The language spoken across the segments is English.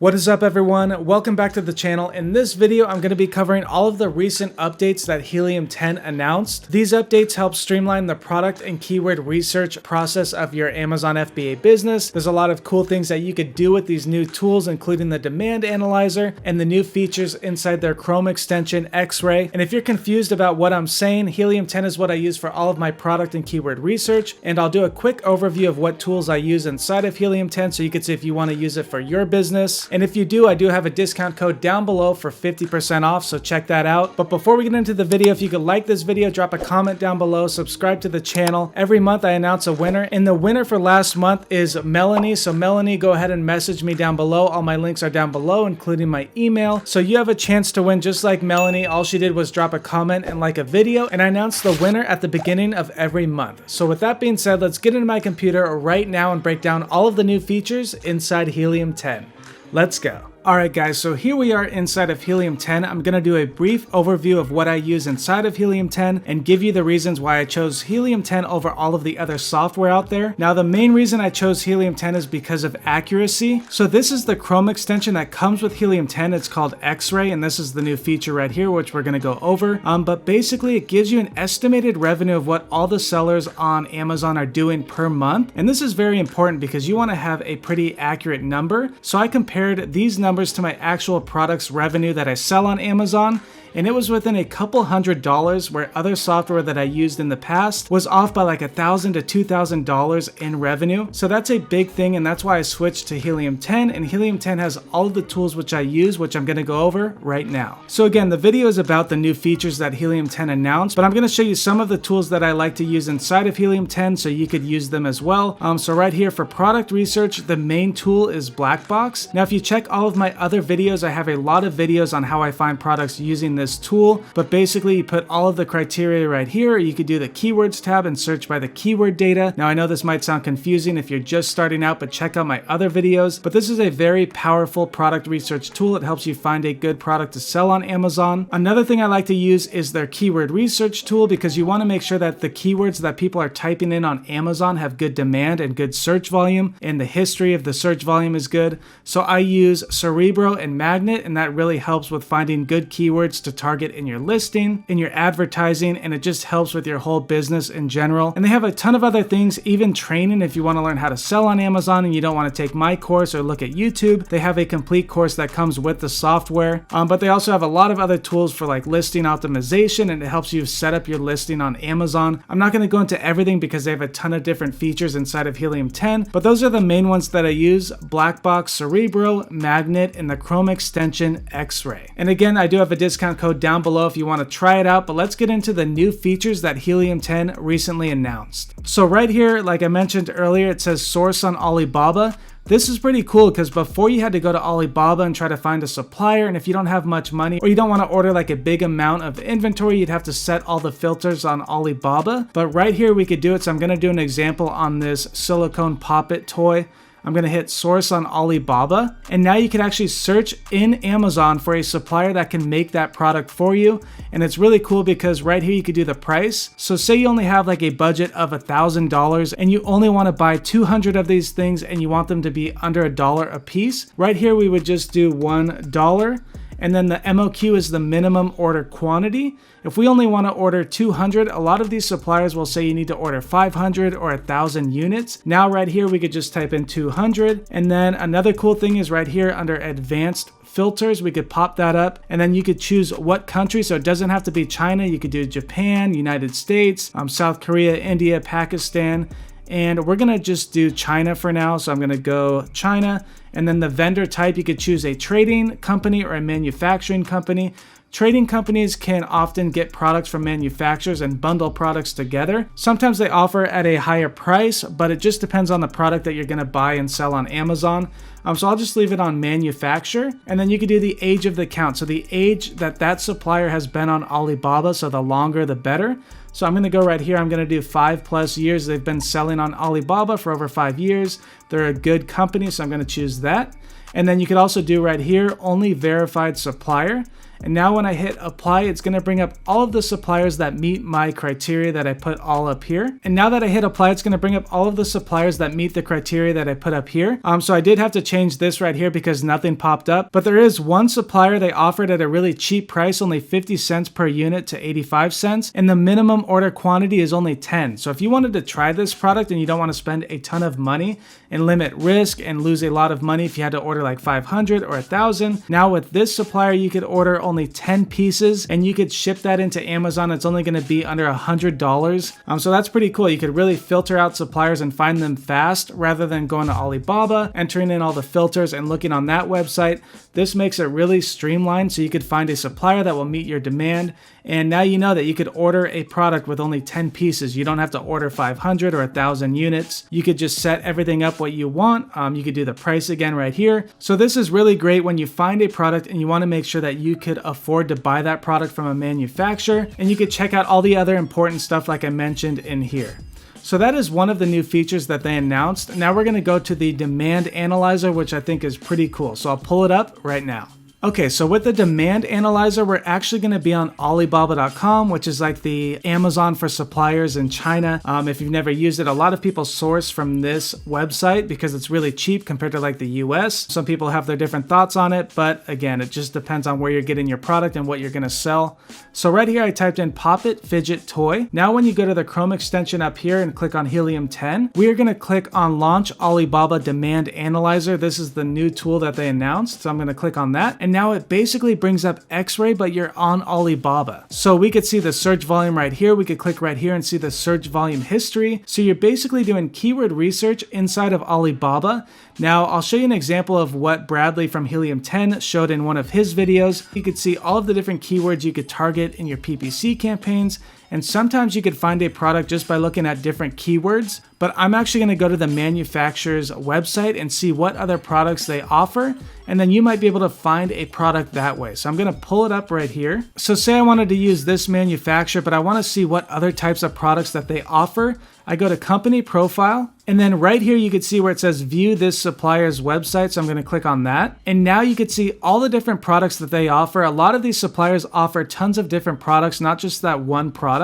What is up everyone? Welcome back to the channel. In this video, I'm going to be covering all of the recent updates that Helium10 announced. These updates help streamline the product and keyword research process of your Amazon FBA business. There's a lot of cool things that you could do with these new tools, including the demand analyzer and the new features inside their Chrome extension X-Ray. And if you're confused about what I'm saying, Helium10 is what I use for all of my product and keyword research. And I'll do a quick overview of what tools I use inside of Helium10 so you can see if you want to use it for your business. And if you do, I do have a discount code down below for 50% off, so check that out. But before we get into the video, if you could like this video, drop a comment down below, subscribe to the channel. Every month I announce a winner, and the winner for last month is Melanie. So Melanie, go ahead and message me down below. All my links are down below, including my email. So you have a chance to win just like Melanie. All she did was drop a comment and like a video, and I announce the winner at the beginning of every month. So with that being said, let's get into my computer right now and break down all of the new features inside Helium10. Let's go. Alright guys, so here we are inside of Helium10. I'm going to do a brief overview of what I use inside of Helium10 and give you the reasons why I chose Helium10 over all of the other software out there. Now the main reason I chose Helium10 is because of accuracy. So this is the Chrome extension that comes with Helium10. It's called X-Ray, and this is the new feature right here which we're going to go over. But basically it gives you an estimated revenue of what all the sellers on Amazon are doing per month. And this is very important because you want to have a pretty accurate number. So I compared these numbers to my actual product's revenue that I sell on Amazon, and it was within a couple $100, where other software that I used in the past was off by like $1,000 to $2,000 in revenue. So that's a big thing, and that's why I switched to Helium10, and Helium10 has all of the tools which I use, which I'm going to go over right now. So again, the video is about the new features that Helium10 announced, but I'm going to show you some of the tools that I like to use inside of Helium10 so you could use them as well. So right here for product research, the main tool is Blackbox. Now if you check all of my other videos, I have a lot of videos on how I find products using this tool, but basically you put all of the criteria right here. You could do the keywords tab and search by the keyword data. Now I know this might sound confusing if you're just starting out, but check out my other videos. But this is a very powerful product research tool. It helps you find a good product to sell on Amazon. Another thing I like to use is their keyword research tool, because you want to make sure that the keywords that people are typing in on Amazon have good demand and good search volume, and the history of the search volume is good. So I use Cerebro and Magnet, and that really helps with finding good keywords to target in your listing, in your advertising, and it just helps with your whole business in general. And they have a ton of other things, even training. If you want to learn how to sell on Amazon and you don't want to take my course or look at YouTube, they have a complete course that comes with the software. But they also have a lot of other tools for like listing optimization, and it helps you set up your listing on Amazon. I'm not going to go into everything because they have a ton of different features inside of Helium10, but those are the main ones that I use: Blackbox, Cerebro, Magnet, and the Chrome extension X-Ray. And again, I do have a discount code down below if you want to try it out, but let's get into the new features that Helium10 recently announced. So right here, like I mentioned earlier, it says source on Alibaba. This is pretty cool because before you had to go to Alibaba and try to find a supplier, and if you don't have much money or you don't want to order like a big amount of inventory, you'd have to set all the filters on Alibaba. But right here we could do it. So I'm going to do an example on this silicone poppet toy. I'm going to hit source on Alibaba, and now you can actually search in Amazon for a supplier that can make that product for you. And it's really cool because right here you could do the price. So say you only have like a budget of $1,000 and you only want to buy 200 of these things and you want them to be under $1 a piece. Right here we would just do $1. And then the MOQ is the minimum order quantity. If we only want to order 200, a lot of these suppliers will say you need to order 500 or 1,000 units. Now right here, we could just type in 200. And then another cool thing is right here under advanced filters, we could pop that up, and then you could choose what country. So it doesn't have to be China. You could do Japan, United States, South Korea, India, Pakistan. And we're going to just do China for now. So I'm going to go China. And then the vendor type, you could choose a trading company or a manufacturing company. Trading companies can often get products from manufacturers and bundle products together. Sometimes they offer at a higher price, but it just depends on the product that you're going to buy and sell on Amazon. So I'll just leave it on manufacturer, and then you can do the age of the account. So the age that supplier has been on Alibaba, so the longer the better. So I'm going to go right here. I'm going to do 5+ years. They've been selling on Alibaba for over 5 years. They're a good company, so I'm going to choose that. And then you could also do right here, only verified supplier. And now when I hit apply, it's going to bring up all of the suppliers that meet my criteria that I put all up here. And now that I hit apply, it's going to bring up all of the suppliers that meet the criteria that I put up here. So I did have to change this right here because nothing popped up, but there is one supplier they offered at a really cheap price, only 50 cents per unit to 85 cents. And the minimum order quantity is only 10. So if you wanted to try this product and you don't want to spend a ton of money and limit risk and lose a lot of money if you had to order like 500 or 1,000, now with this supplier, you could order only 10 pieces and you could ship that into Amazon. It's only going to be under $100. So that's pretty cool. You could really filter out suppliers and find them fast rather than going to Alibaba, entering in all the filters and looking on that website. This makes it really streamlined so you could find a supplier that will meet your demand. And now you know that you could order a product with only 10 pieces. You don't have to order 500 or 1,000 units. You could just set everything up what you want. You could do the price again right here. So this is really great when you find a product and you want to make sure that you could afford to buy that product from a manufacturer. And you could check out all the other important stuff like I mentioned in here. So that is one of the new features that they announced. Now we're going to go to the demand analyzer, which I think is pretty cool. So I'll pull it up right now. Okay, so with the demand analyzer, we're actually going to be on Alibaba.com, which is like the Amazon for suppliers in China. If you've never used it, a lot of people source from this website because it's really cheap compared to like the US. Some people have their different thoughts on it, but again, it just depends on where you're getting your product and what you're going to sell. So right here, I typed in Pop It Fidget Toy. Now when you go to the Chrome extension up here and click on Helium10, we are going to click on Launch Alibaba Demand Analyzer. This is the new tool that they announced. So I'm going to click on that. And now it basically brings up X-ray, but you're on Alibaba. So we could see the search volume right here. We could click right here and see the search volume history. So you're basically doing keyword research inside of Alibaba. Now I'll show you an example of what Bradley from Helium10 showed in one of his videos. You could see all of the different keywords you could target in your PPC campaigns. And sometimes you could find a product just by looking at different keywords, but I'm actually going to go to the manufacturer's website and see what other products they offer, and then you might be able to find a product that way. So I'm going to pull it up right here. So say I wanted to use this manufacturer, but I want to see what other types of products that they offer. I go to company profile, and then right here you can see where it says view this supplier's website. So I'm going to click on that. And now you can see all the different products that they offer. A lot of these suppliers offer tons of different products, not just that one product.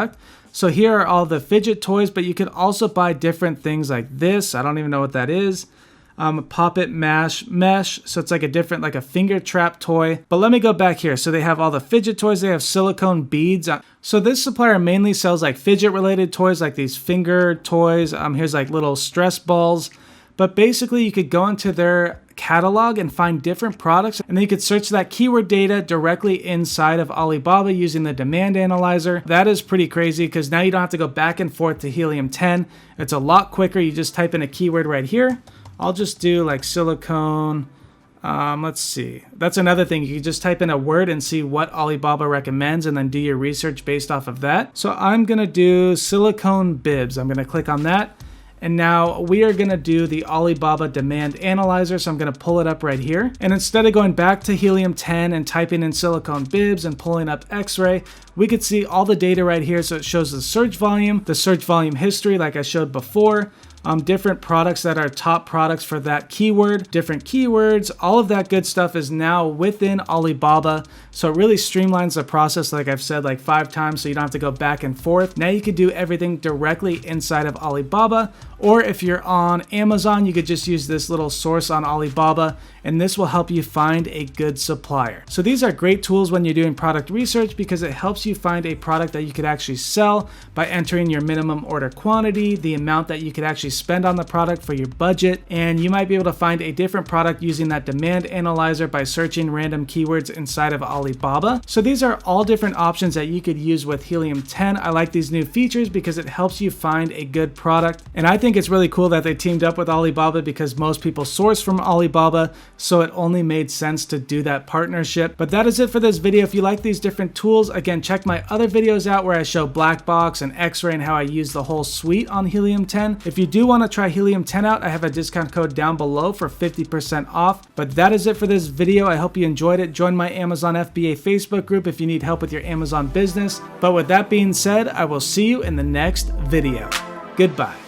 So here are all the fidget toys, but you could also buy different things like this. I don't even know what that is. Pop It Mesh. So it's like a different, like a finger trap toy. But let me go back here. So they have all the fidget toys. They have silicone beads. So this supplier mainly sells like fidget related toys, like these finger toys. Here's like little stress balls. But basically you could go into their catalog and find different products, and then you could search that keyword data directly inside of Alibaba using the demand analyzer. That is pretty crazy because now you don't have to go back and forth to Helium10. It's a lot quicker. You just type in a keyword right here. I'll just do like silicone. Let's see. That's another thing. You can just type in a word and see what Alibaba recommends and then do your research based off of that. So I'm going to do silicone bibs. I'm going to click on that. And now we are going to do the Alibaba Demand Analyzer. So I'm going to pull it up right here. And instead of going back to Helium10 and typing in silicone bibs and pulling up X-ray, we could see all the data right here. So it shows the search volume history like I showed before. Different products that are top products for that keyword, different keywords, all of that good stuff is now within Alibaba. So it really streamlines the process, like I've said like 5 times, so you don't have to go back and forth. Now you could do everything directly inside of Alibaba, or if you're on Amazon, you could just use this little source on Alibaba, and this will help you find a good supplier. So these are great tools when you're doing product research because it helps you find a product that you could actually sell by entering your minimum order quantity, the amount that you could actually spend on the product for your budget, and you might be able to find a different product using that demand analyzer by searching random keywords inside of Alibaba. So these are all different options that you could use with Helium10. I like these new features because it helps you find a good product, and I think it's really cool that they teamed up with Alibaba because most people source from Alibaba, so it only made sense to do that partnership. But that is it for this video. If you like these different tools, again, check my other videos out where I show black box and X-ray and how I use the whole suite on Helium10. If you do want to try Helium10 out, I have a discount code down below for 50% off. But that is it for this video. I hope you enjoyed it. Join my Amazon FBA Facebook group if you need help with your Amazon business. But with that being said, I will see you in the next video. Goodbye.